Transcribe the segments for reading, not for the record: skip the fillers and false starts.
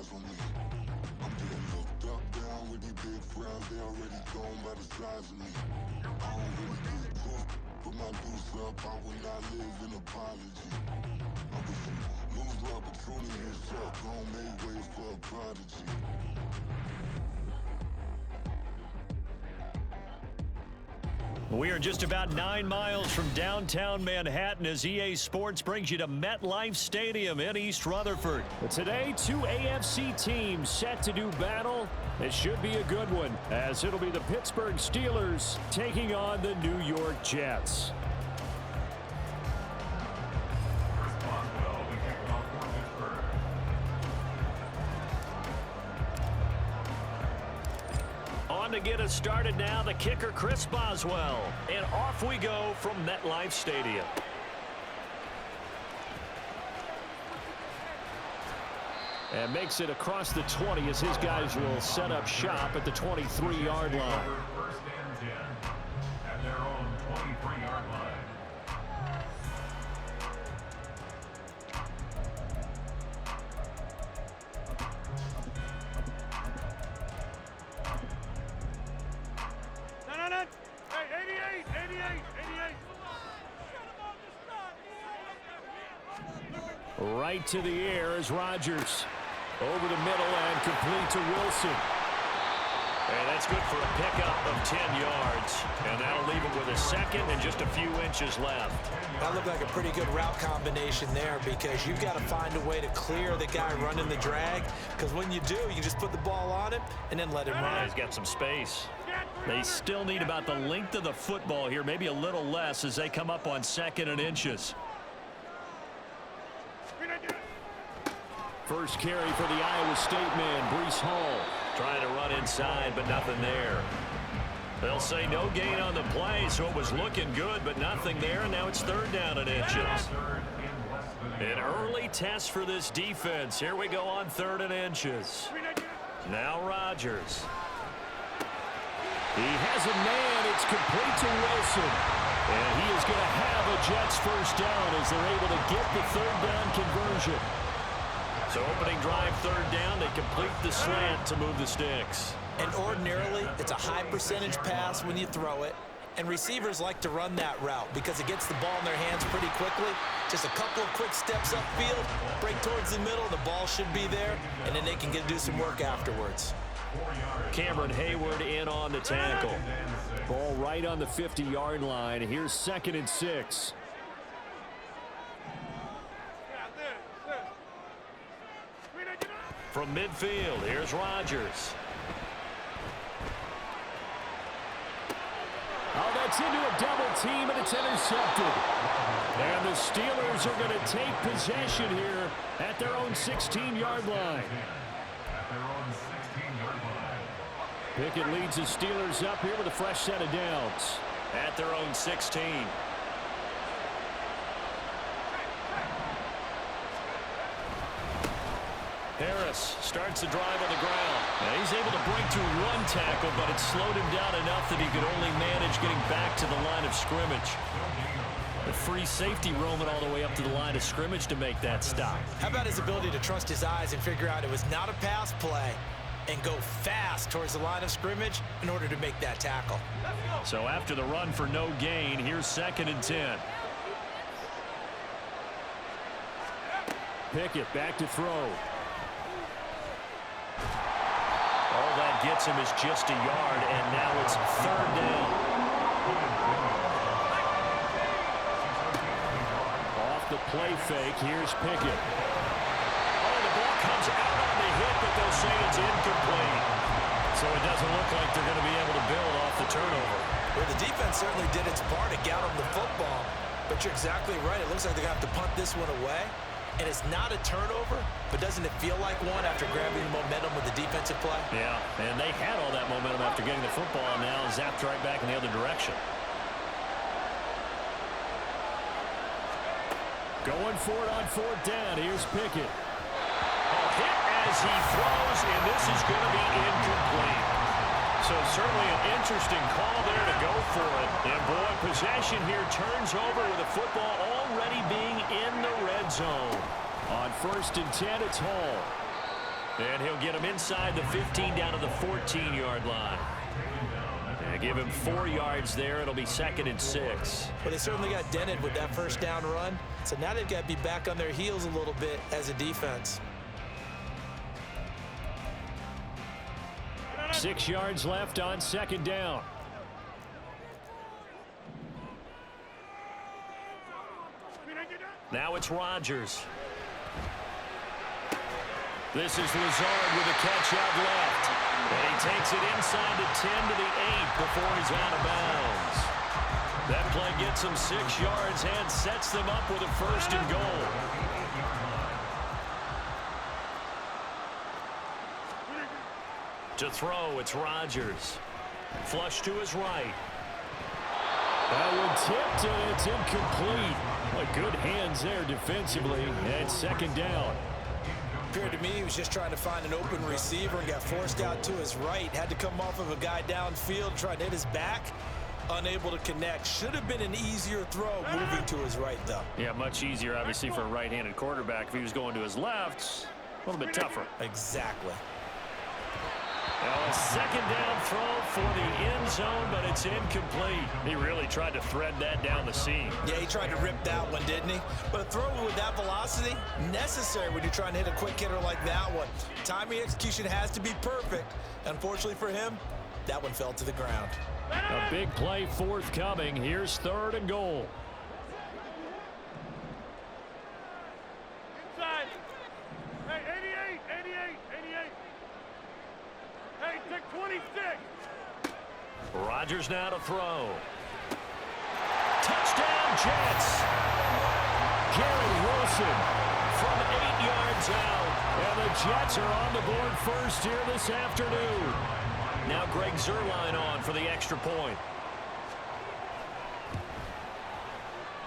eyes on me. I'm getting looked up, down with these big frowns. They already gone by the size of me. I don't really get caught. Put my deuce up, I will not live in apology. I wish you lose the opportunity to suck. Don't make way for a prodigy. We are just about 9 miles from downtown Manhattan as EA Sports brings you to MetLife Stadium in East Rutherford. But today, 2 AFC teams set to do battle. It should be a good one, as it'll be the Pittsburgh Steelers taking on the New York Jets. To get us started now, the kicker Chris Boswell. And off we go from MetLife Stadium. And makes it across the 20 as his guys will set up shop at the 23-yard line. First and 10 at their own 23-yard line. Right to the air is Rodgers. Over the middle and complete to Wilson. And that's good for a pickup of 10 yards. And that'll leave him with a second and just a few inches left. That looked like a pretty good route combination there because you've got to find a way to clear the guy running the drag. Because when you do, you just put the ball on him and then let him run. He's got some space. They still need about the length of the football here, maybe a little less as they come up on 2nd and inches. First carry for the Iowa State man, Breece Hall. Trying to run inside, but nothing there. They'll say no gain on the play, so it was looking good, but nothing there, and now it's 3rd down and inches. An early test for this defense. Here we go on 3rd and inches. Now Rodgers. He has a man. It's complete to Wilson. And he is going to have a Jets first down as they're able to get the 3rd down conversion. So opening drive 3rd down, they complete the slant to move the sticks. And ordinarily, it's a high percentage pass when you throw it. And receivers like to run that route because it gets the ball in their hands pretty quickly. Just a couple of quick steps upfield, break towards the middle, the ball should be there, and then they can do some work afterwards. Cameron Hayward in on the tackle. Ball right on the 50-yard line. Here's 2nd and 6. From midfield, here's Rodgers. Oh, that's into a double team, and it's intercepted. And the Steelers are going to take possession here at their own 16-yard line. Pickett leads the Steelers up here with a fresh set of downs. At their own 16. Harris starts the drive on the ground. Now he's able to break through one tackle, but it slowed him down enough that he could only manage getting back to the line of scrimmage. The free safety roaming all the way up to the line of scrimmage to make that stop. How about his ability to trust his eyes and figure out it was not a pass play and go fast towards the line of scrimmage in order to make that tackle. So after the run for no gain, here's 2nd and 10. Pickett back to throw. All that gets him is just a yard, and now it's 3rd down. Off the play fake, here's Pickett. Oh, the ball comes out on the hit, but they'll say it's incomplete. So it doesn't look like they're going to be able to build off the turnover. Well, the defense certainly did its part to get him the football, but you're exactly right. It looks like they're going to have to punt this one away. And it's not a turnover, but doesn't it feel like one after grabbing the momentum with the defensive play? Yeah, and they had all that momentum after getting the football, and now zapped right back in the other direction. Going for it on 4th down. Here's Pickett. Hit as he throws, and this is going to be incomplete. So certainly an interesting call there to go for it. And boy, possession here turns over with the football already being in the red zone. On 1st and 10, it's Hall. And he'll get him inside the 15 down to the 14-yard line. And give him 4 yards there. It'll be 2nd and 6. But they certainly got dented with that first down run. So now they've got to be back on their heels a little bit as a defense. 6 yards left on 2nd down. Now it's Rodgers. This is Lazard with a catch out left. And he takes it inside the 10 to the 8 before he's out of bounds. That play gets him 6 yards and sets them up with a 1st and goal. To throw, it's Rodgers. Flush to his right. That one tipped, and it's incomplete. But good hands there defensively, and 2nd down. Appeared to me he was just trying to find an open receiver and got forced out to his right. Had to come off of a guy downfield, trying to hit his back. Unable to connect. Should have been an easier throw moving to his right, though. Yeah, much easier, obviously, for a right-handed quarterback. If he was going to his left, a little bit tougher. Exactly. Now a 2nd down throw for the end zone, but it's incomplete. He really tried to thread that down the seam. Yeah, he tried to rip that one, didn't he? But a throw with that velocity, necessary when you're trying to hit a quick hitter like that one. Timing execution has to be perfect. Unfortunately for him, that one fell to the ground. A big play forthcoming. Here's 3rd and goal. Inside. Hey, 88. Hey, take 26. Rodgers now to throw. Touchdown, Jets. Garrett Wilson From 8 yards out. and the Jets are on the board first here this afternoon. Now Greg Zuerlein on for the extra point.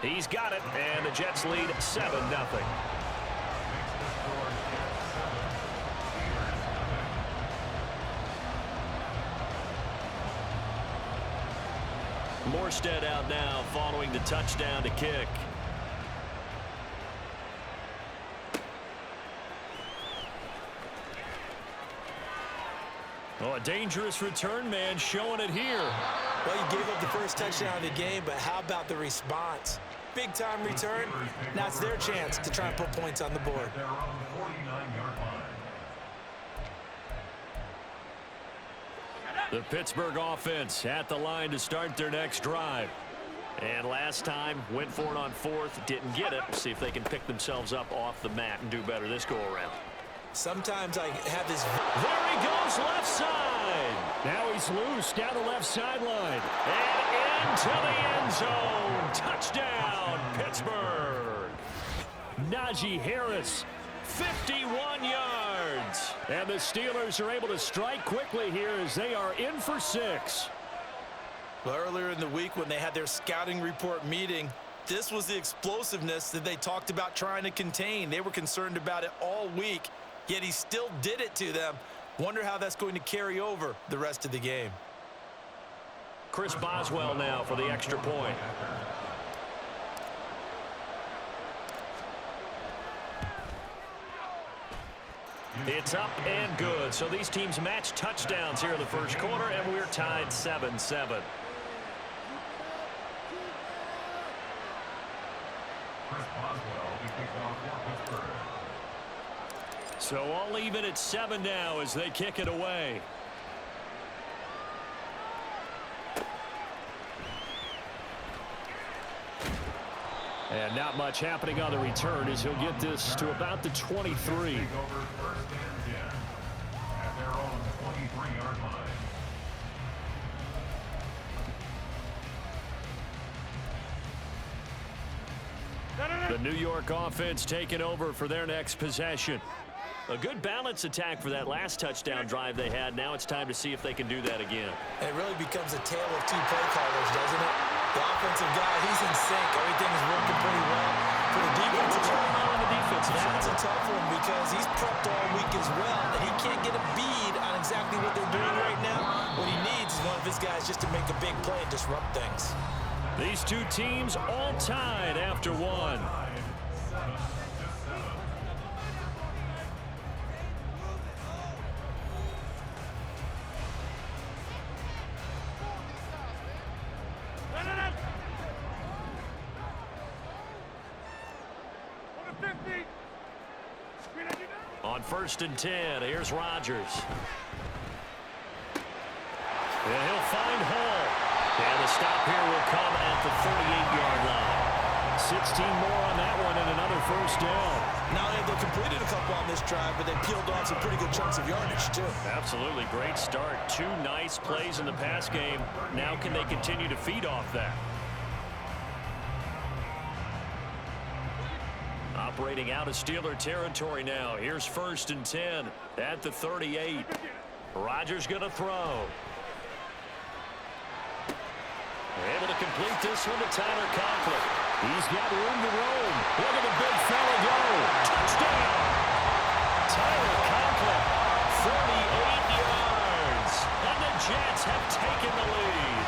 He's got it, and the Jets lead 7-0. Morstead out now following the touchdown to kick. Oh, a dangerous return man showing it here. Well, you gave up the first touchdown of the game, but how about the response? Big-time return. Now it's their chance to try and put points on the board. They're on the 49-yard line. The Pittsburgh offense at the line to start their next drive. And last time, went for it on 4th, didn't get it. See if they can pick themselves up off the mat and do better this go-around. Sometimes I have this... There he goes, left side. Now he's loose down the left sideline. And into the end zone. Touchdown, Pittsburgh. Najee Harris, 51 yards. and the Steelers are able to strike quickly here as they are in for 6. Well, earlier in the week when they had their scouting report meeting, this was the explosiveness that they talked about trying to contain. They were concerned about it all week, yet he still did it to them. Wonder how that's going to carry over the rest of the game. Chris Boswell now for the extra point. It's up and good. So these teams match touchdowns here in the first quarter, and we're tied 7-7. So all even at 7 now as they kick it away. And not much happening on the return as he'll get this to about the 23. The New York offense taking over for their next possession. A good balance attack for that last touchdown drive they had. Now it's time to see if they can do that again. And it really becomes a tale of two play callers, doesn't it? The offensive guy, he's in sync. Everything's working pretty well. For the defensive going on the defensive side? That's a tough one because he's prepped all week as well, and he can't get a bead on exactly what they're doing right now. What he needs is one of his guys just to make a big play and disrupt things. These two teams all tied after one. On 1st and 10, here's Rodgers. And he'll find Hall. And the stop here will come at the 38-yard line. 16 more on that one and another first down. Not only have they completed a couple on this drive, but they peeled off some pretty good chunks of yardage, too. Absolutely. Great start. 2 nice plays in the pass game. Now can they continue to feed off that? Operating out of Steeler territory now. Here's 1st and 10 at the 38. Rodgers going to throw. Able to complete this one to Tyler Conklin. He's got room to roam. Look at the big fella go. Touchdown! Tyler Conklin, 48 yards. And the Jets have taken the lead.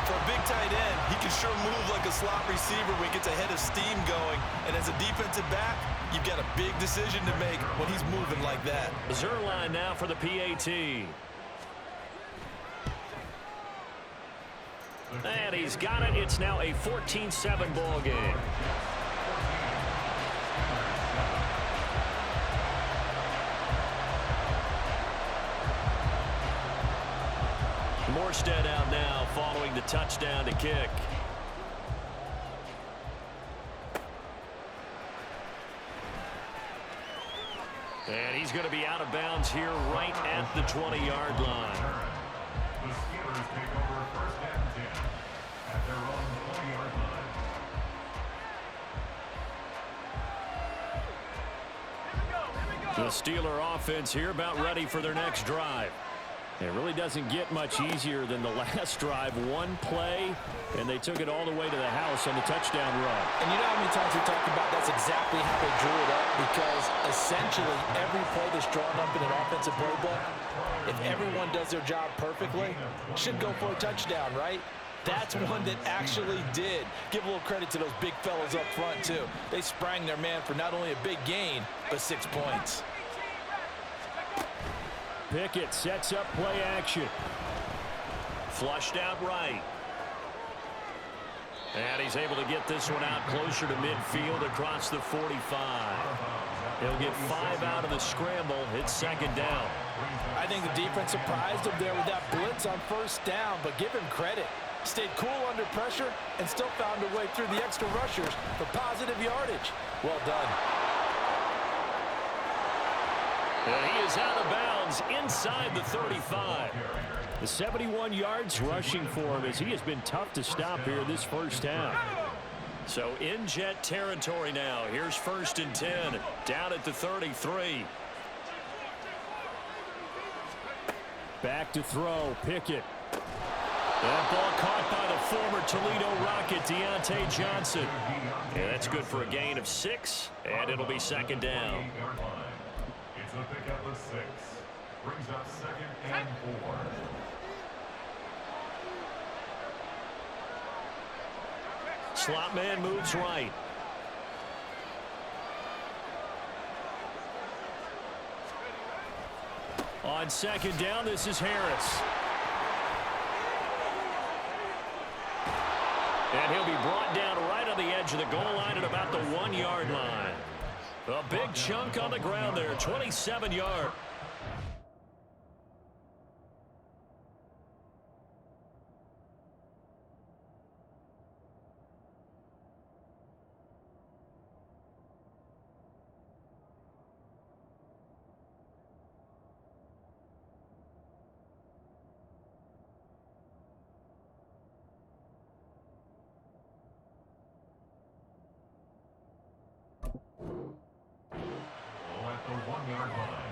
For a big tight end, he can sure move like a slot receiver when he gets a head of steam going. And as a defensive back, you've got a big decision to make when he's moving like that. Zerline now for the PAT. And he's got it. It's now a 14-7 ball game. Morstead out now following the touchdown to kick. And he's going to be out of bounds here right at the 20-yard line. The Steelers take over 1st and 10 at their own 20-yard line. The Steeler offense here about ready for their next drive. It really doesn't get much easier than the last drive. One play, and they took it all the way to the house on the touchdown run. And you know how many times we talked about that's exactly how they drew it up, because essentially every play that's drawn up in an offensive playbook, if everyone does their job perfectly, should go for a touchdown, right? That's one that actually did. Give a little credit to those big fellas up front, too. They sprang their man for not only a big gain, but 6 points. Pickett sets up play action. Flushed out right. And he's able to get this one out closer to midfield across the 45. He'll get 5 out of the scramble. It's 2nd down. I think the defense surprised him there with that blitz on 1st down, but give him credit. Stayed cool under pressure and still found a way through the extra rushers for positive yardage. Well done. And he is out of bounds inside the 35. The 71 yards rushing for him, as he has been tough to stop here this first half. So in Jet territory now. Here's 1st and 10 down at the 33. Back to throw, Pickett. That ball caught by the former Toledo Rocket, Deontay Johnson. And that's good for a gain of 6, and it'll be 2nd down. It's a pickup of 6. Brings up 2nd and 4. Slot man moves right. On 2nd down, this is Harris. And he'll be brought down right on the edge of the goal line at about the 1-yard line. A big chunk on the ground there, 27 yards. At the 1-yard line.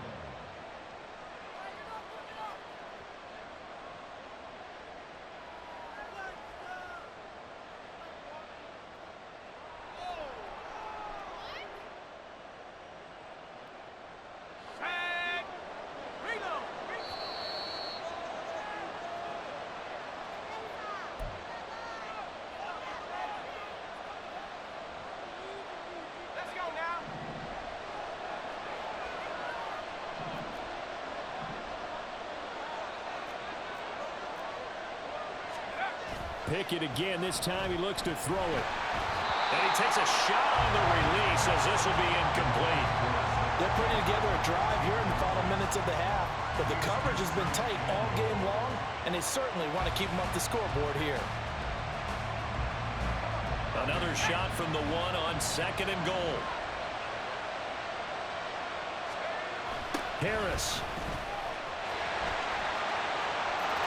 Pickett again. This time he looks to throw it. And he takes a shot on the release as this will be incomplete. They're putting together a drive here in the final minutes of the half, but the coverage has been tight all game long, and they certainly want to keep them off the scoreboard here. Another shot from the one on 2nd and goal. Harris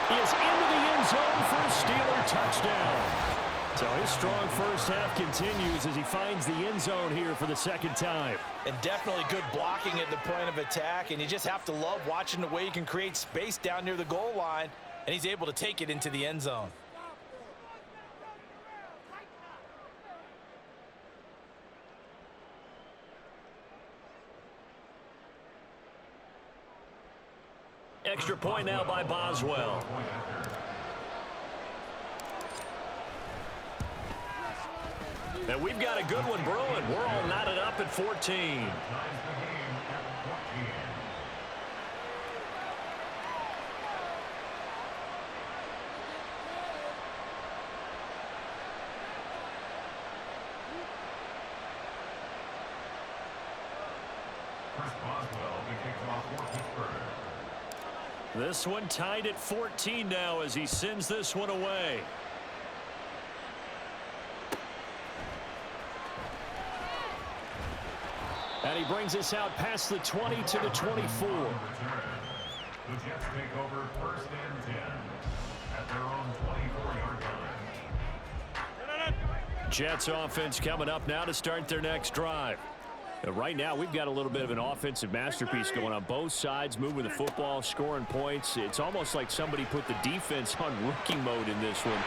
is into the end zone for a Steeler touchdown. So his strong first half continues as he finds the end zone here for the 2nd time. And definitely good blocking at the point of attack, and you just have to love watching the way he can create space down near the goal line, and he's able to take it into the end zone. Extra point now by Boswell. And we've got a good one brewing. We're all knotted up at 14. This one tied at 14 now as he sends this one away. And he brings us out past the 20 to the 24. The Jets take over 1st and 10 at their own 24-yard line. Jets offense coming up now to start their next drive. Right now, we've got a little bit of an offensive masterpiece going on both sides, moving the football, scoring points. It's almost like somebody put the defense on rookie mode in this one.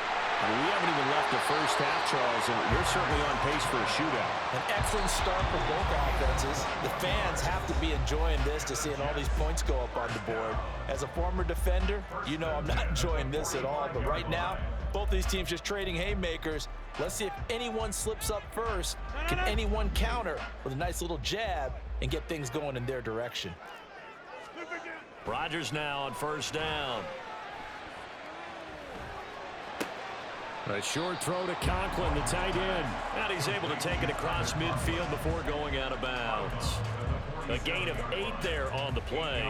I mean, we haven't even left the first half, Charles, and we're certainly on pace for a shootout. An excellent start for both offenses. The fans have to be enjoying this to seeing all these points go up on the board. As a former defender, you know I'm not enjoying this at all, but right now, both these teams just trading haymakers. Let's see if anyone slips up first. Can anyone counter with a nice little jab and get things going in their direction? Rodgers now on 1st down. A short throw to Conklin, the tight end. And he's able to take it across midfield before going out of bounds. A gain of 8 there on the play.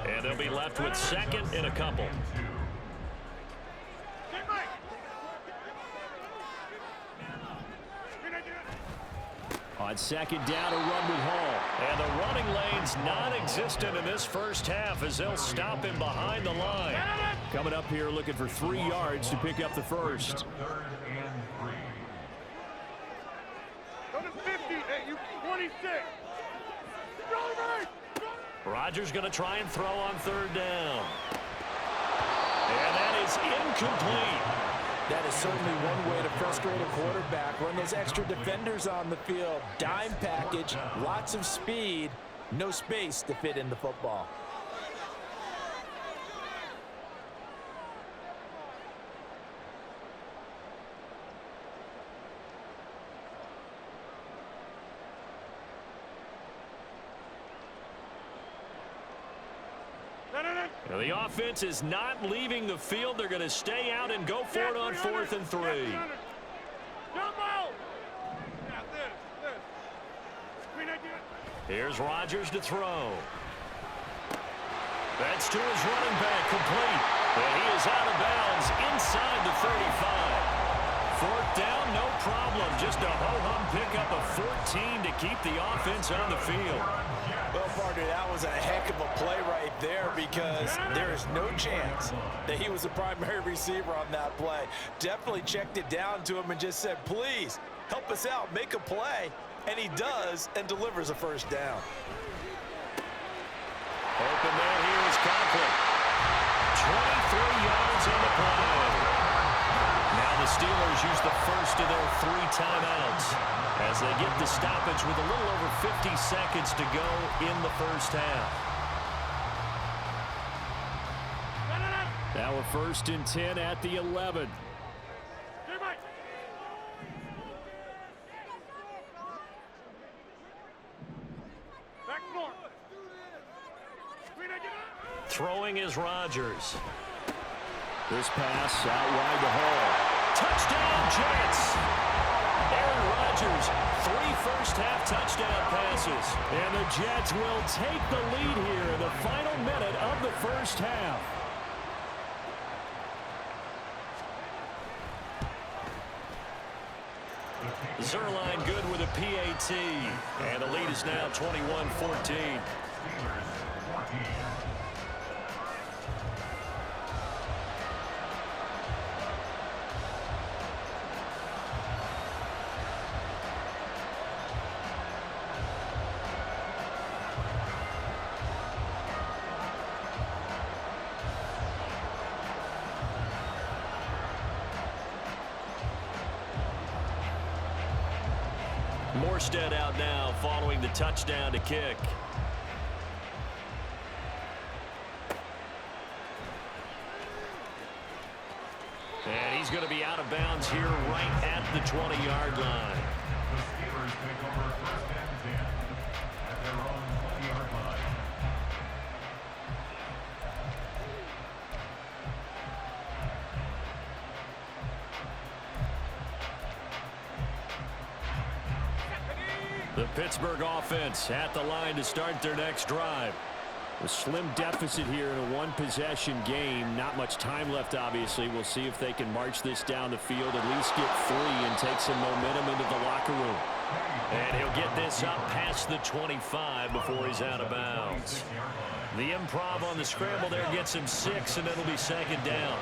And they'll be left with 2nd and a couple. On 2nd down, a run with Hall. And the running lane's non-existent in this first half as they'll stop him behind the line. Coming up here looking for 3 yards to pick up the first. 3rd and 3. Go to 50, hey, you 26. Rodgers going to try and throw on 3rd down. And that is incomplete. That is certainly one way to frustrate a quarterback. Run those extra defenders on the field. Dime package, lots of speed, no space to fit in the football. The offense is not leaving the field. They're going to stay out and go for it on 4th and 3. Here's Rodgers to throw. That's to his running back, complete. And he is out of bounds inside the 35. 4th down, no problem. Just a ho-hum pickup of 14 to keep the offense on the field. Well, partner, that was a heck of a play right there because there is no chance that he was the primary receiver on that play. Definitely checked it down to him and just said, please, help us out, make a play. And he does and delivers a 1st down. Open there, here is Conklin. 23 yards on the play. Now the Steelers use the first of their 3 timeouts as they get the stoppage with a little over 50 seconds to go in the first half. Now a 1st and 10 at the 11. Throwing is Rodgers. This pass out wide to Hall. Touchdown, Jets! Aaron Rodgers, 3 first-half touchdown passes. And the Jets will take the lead here in the final minute of the first half. Zerline good with a PAT. And the lead is now 21-14. Morstead out now following the touchdown to kick. And he's going to be out of bounds here right at the 20-yard line. The Steelers take over first and 10 at their own 20-yard line. The Pittsburgh offense at the line to start their next drive. A slim deficit here in a one-possession game. Not much time left, obviously. We'll see if they can march this down the field, at least get 3 and take some momentum into the locker room. And he'll get this up past the 25 before he's out of bounds. The improv on the scramble there gets him 6, and it'll be second down.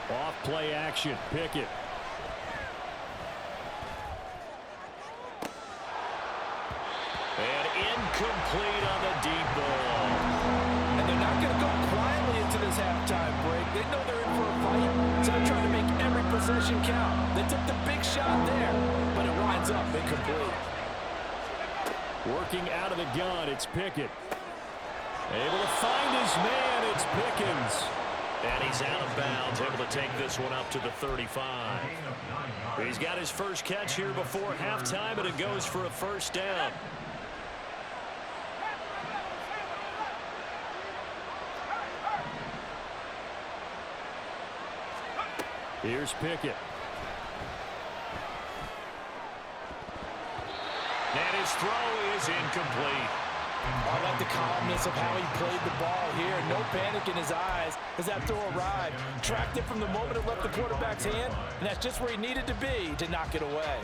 Off play action. Pickett. And incomplete on the deep ball. And they're not going to go quietly into this halftime break. They know they're in for a fight, so they're trying to make every possession count. They took the big shot there, but it winds up incomplete. Working out of the gun, it's Pickett. Able to find his man, it's Pickens. And he's out of bounds, able to take this one up to the 35. He's got his first catch here before halftime, and it goes for a first down. Here's Pickett. And his throw is incomplete. I like the calmness of how he played the ball here. No panic in his eyes as that throw arrived. Tracked it from the moment it left the quarterback's hand, and that's just where he needed to be to knock it away.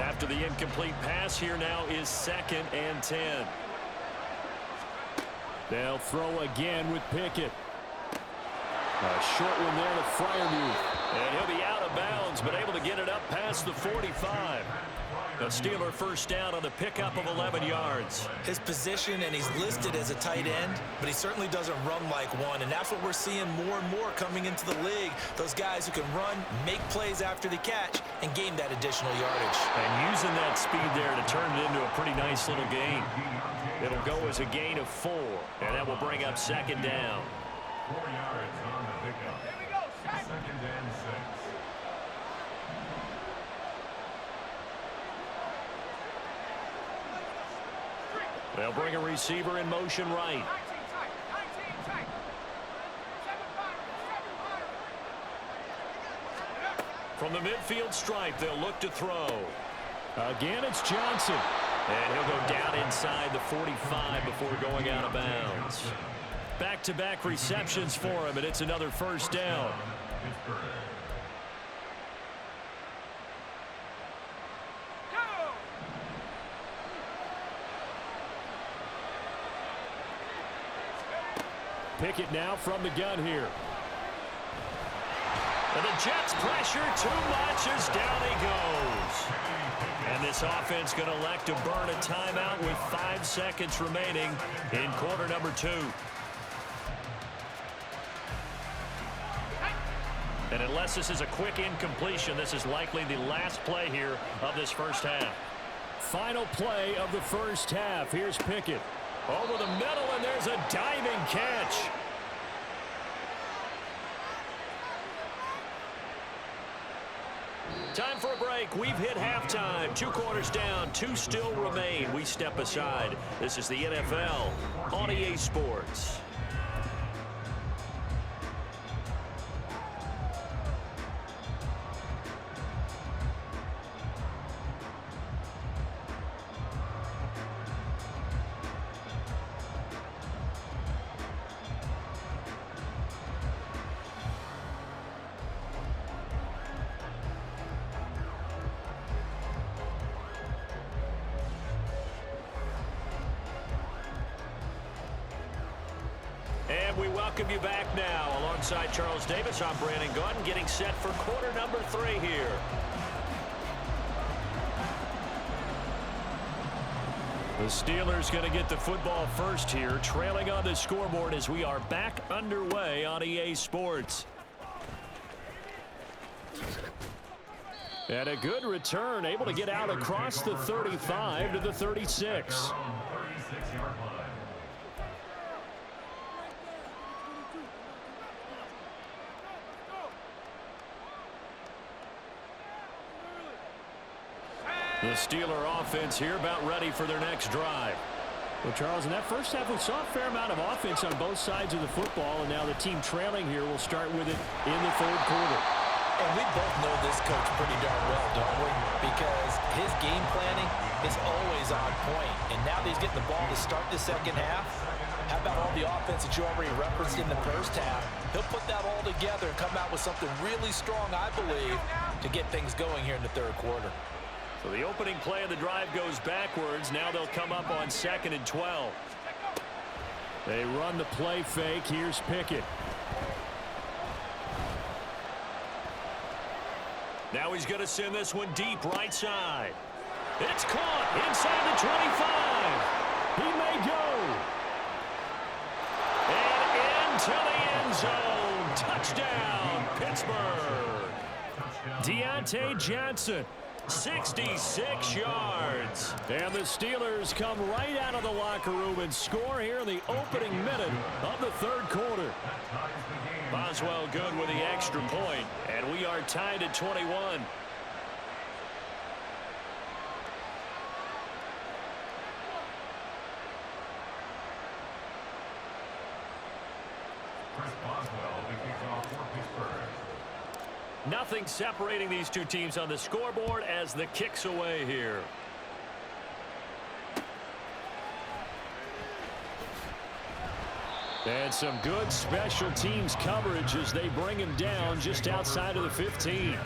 After the incomplete pass, here now is 2nd and 10. They'll throw again with Pickett. A short one there to Freiermuth. And he'll be out of bounds, but able to get it up past the 45. A Steeler first down on the pickup of 11 yards. His position, and he's listed as a tight end, but he certainly doesn't run like one, and that's what we're seeing more and more coming into the league. Those guys who can run, make plays after the catch, and gain that additional yardage. And using that speed there to turn it into a pretty nice little gain. It'll go as a gain of 4, and that will bring up 2nd down. 4 yards on the pickup. 2nd and 6. They'll bring a receiver in motion right. From the midfield stripe, they'll look to throw. Again, it's Johnson. And he'll go down inside the 45 before going out of bounds. Back-to-back receptions for him, and it's another first down. Pickett now from the gun here. And the Jets pressure too much as down he goes. And this offense going to elect to burn a timeout with 5 seconds remaining in quarter number 2. And unless this is a quick incompletion, this is likely the last play here of this first half. final play of the first half. Here's Pickett. Over the middle, and there's a diving catch. Time for a break. We've hit halftime. 2 quarters down, 2 still remain. We step aside. This is the NFL on EA Sports. And we welcome you back now. Alongside Charles Davis, I'm Brandon Gaudin, getting set for quarter number 3 here. The Steelers going to get the football first here, trailing on the scoreboard as we are back underway on EA Sports. And a good return, able to get out across the 35 to the 36. The Steeler offense here about ready for their next drive. Well, Charles, in that first half, we saw a fair amount of offense on both sides of the football, and now the team trailing here will start with it in the third quarter. And we both know this coach pretty darn well, don't we? Because his game planning is always on point. And now that he's getting the ball to start the second half, how about all the offense that you already referenced in the first half? He'll put that all together and come out with something really strong, I believe, to get things going here in the third quarter. So the opening play of the drive goes backwards. Now they'll come up on 2nd and 12. They run the play fake. Here's Pickett. Now he's going to send this one deep right side. It's caught inside the 25. He may go. And into the end zone. Touchdown, Pittsburgh. Deontay Johnson. 66 yards. And the Steelers come right out of the locker room and score here in the opening minute of the third quarter. Boswell good with the extra point, and we are tied at 21. Nothing separating these two teams on the scoreboard as the kick's away here. And some good special teams coverage as they bring him down just outside of the 15.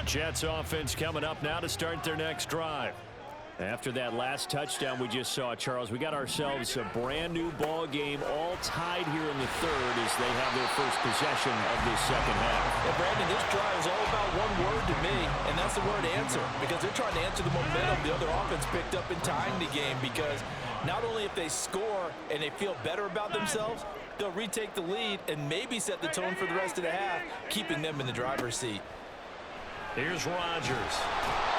Jets offense coming up now to start their next drive. After that last touchdown we just saw, Charles, we got ourselves a brand new ball game, all tied here in the third as they have their first possession of this second half. Yeah, Brandon, this drive is all about one word to me, and that's the word answer, because they're trying to answer the momentum the other offense picked up in tying the game, because not only if they score and they feel better about themselves, they'll retake the lead and maybe set the tone for the rest of the half, keeping them in the driver's seat. Here's Rodgers.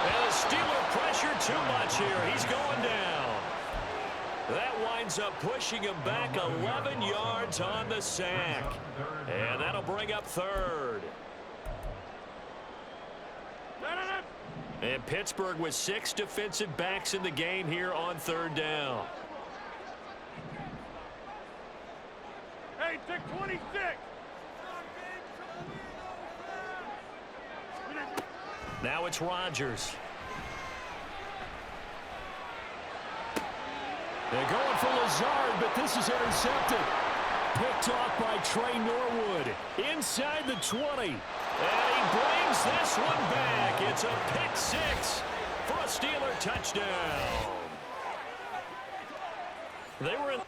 And the Steeler pressure too much here. He's going down. That winds up pushing him back 11 yards on the sack. And that'll bring up third. And Pittsburgh with 6 defensive backs in the game here on third down. Hey, take 26. Now it's Rodgers. They're going for Lazard, but this is intercepted. Picked off by Trey Norwood. Inside the 20. And he brings this one back. It's a pick 6 for a Steeler touchdown. They were in...